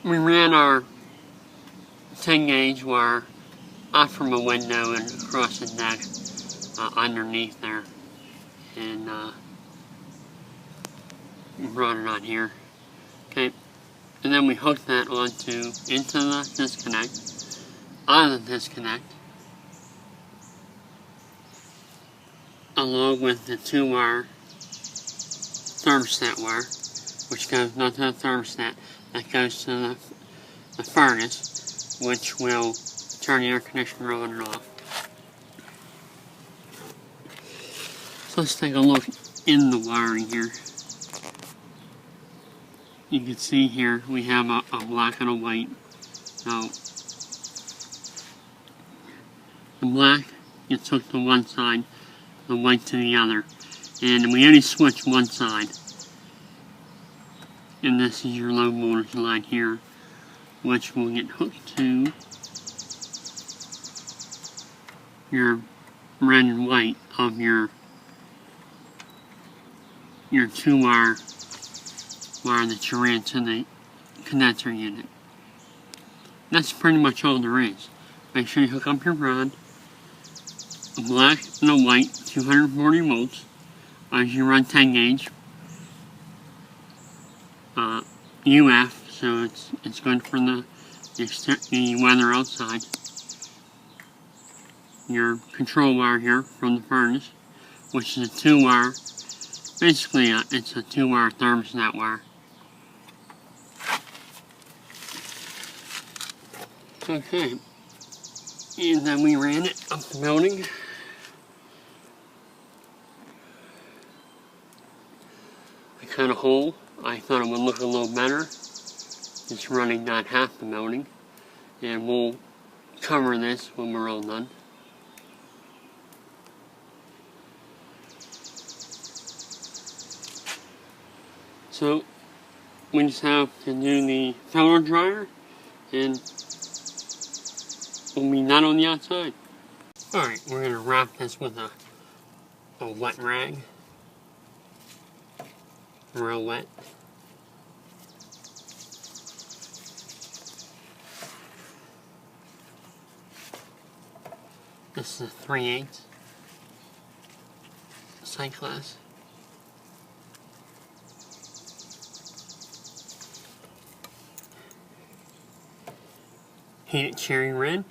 we ran our 10 gauge wire out from a window and across the deck underneath there, and brought it on here. Okay, and then we hooked that into the disconnect, out of the disconnect, along with the 2-wire thermostat wire, which goes not to the thermostat, that goes to the furnace, which will turn the air conditioner on and off. So let's take a look in the wiring here. You can see here we have a black and a white. Now, the black gets hooked to one side, the white to the other. And we only switch one side. And this is your low voltage line here, which will get hooked to your red and white of your 2-wire wire that you ran to the condenser unit. That's pretty much all there is. Make sure you hook up your rod, a black and a white, 240 volts, as you run 10 gauge, UF, so it's good for the weather outside. Your control wire here from the furnace, which is a 2-wire. Basically, it's a 2-wire thermostat wire. Okay, and then we ran it up the building. I cut a hole. I thought it would look a little better. It's running down half the building, and we'll cover this when we're all done. So we just have to do the filler dryer, and we'll be done on the outside. Alright, we're going to wrap this with a wet rag. Real wet. This is a 3/8 sight glass. Heated cherry red.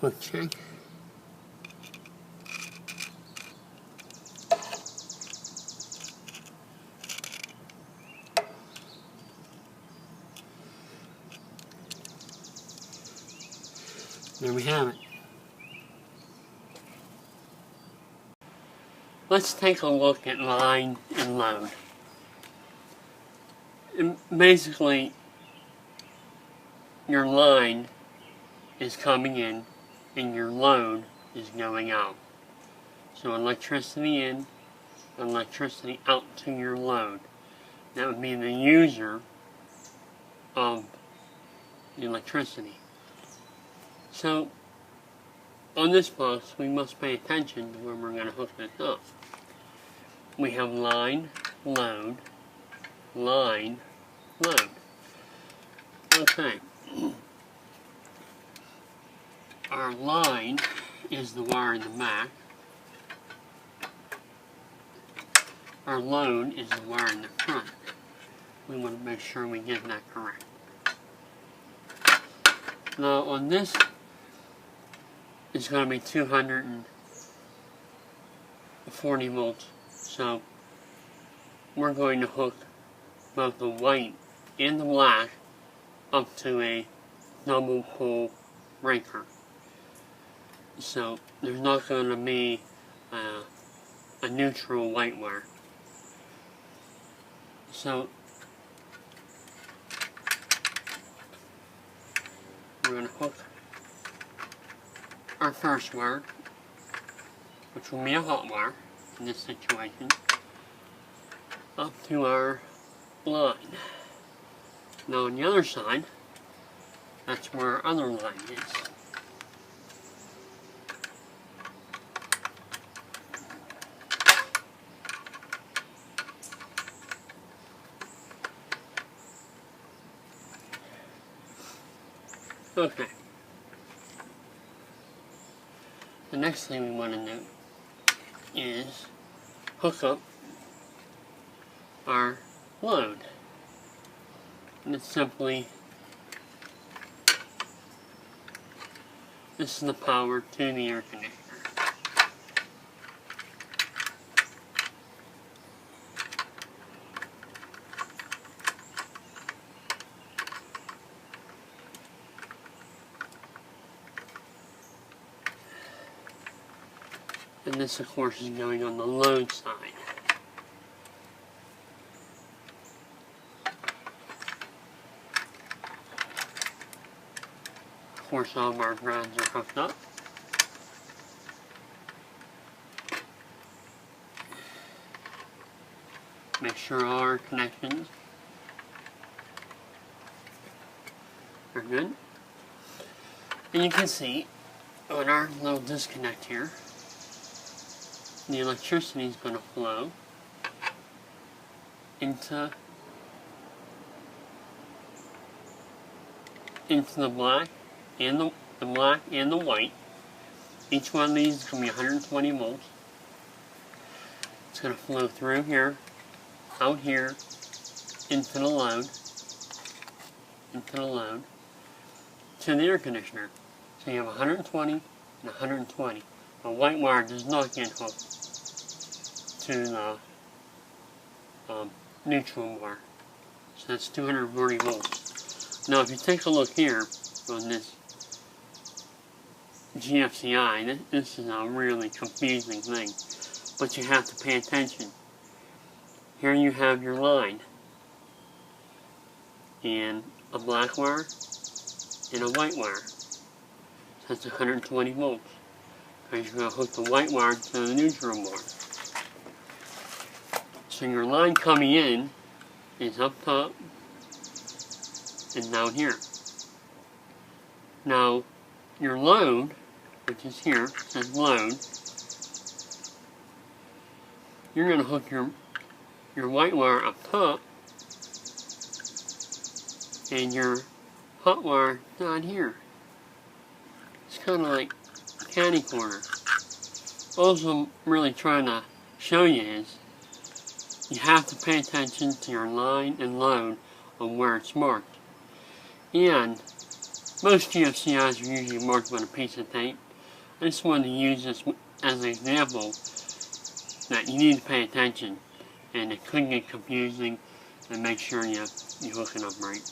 Quick check. There we have it. Let's take a look at line and load. And basically, your line is coming in and your load is going out. So electricity in, electricity out to your load. That would be the user of the electricity. So, on this box, we must pay attention to where we're going to hook this up. We have line, load, line, load. Okay. Our line is the wire in the back. Our load is the wire in the front. We want to make sure we get that correct. Now on this, it's going to be 240 volts. So we're going to hook both the white and the black up to a double pole breaker. So there's not going to be a neutral white wire. So we're going to hook our first wire, which will be a hot wire in this situation, up to our line. Now on the other side, that's where our other line is. Okay. The next thing we want to do is hook up our load. And it's simply, this is the power to the air conditioner. And this, of course, is going on the load side. Of course, all of our grounds are hooked up. Make sure all our connections are good. And you can see on our little disconnect here, the electricity is going to flow into the black and the black and the white. Each one of these is going to be 120 volts. It's going to flow through here, out here, into the load, to the air conditioner. So you have 120 and 120. A white wire does not get hooked to the neutral wire. So that's 240 volts. Now if you take a look here on this GFCI, this is a really confusing thing. But you have to pay attention. Here you have your line. And a black wire and a white wire. So that's 120 volts. Because you're going to hook the white wire to the neutral wire. So your line coming in is up top and down here. Now, your load, which is here, says load, you're going to hook your white wire up top and your hot wire down here. It's kind of like catty corner. All I'm really trying to show you is you have to pay attention to your line and load on where it's marked. And most GFCIs are usually marked on a piece of tape. I just wanted to use this as an example that you need to pay attention and it could get confusing, and make sure you hook it up right.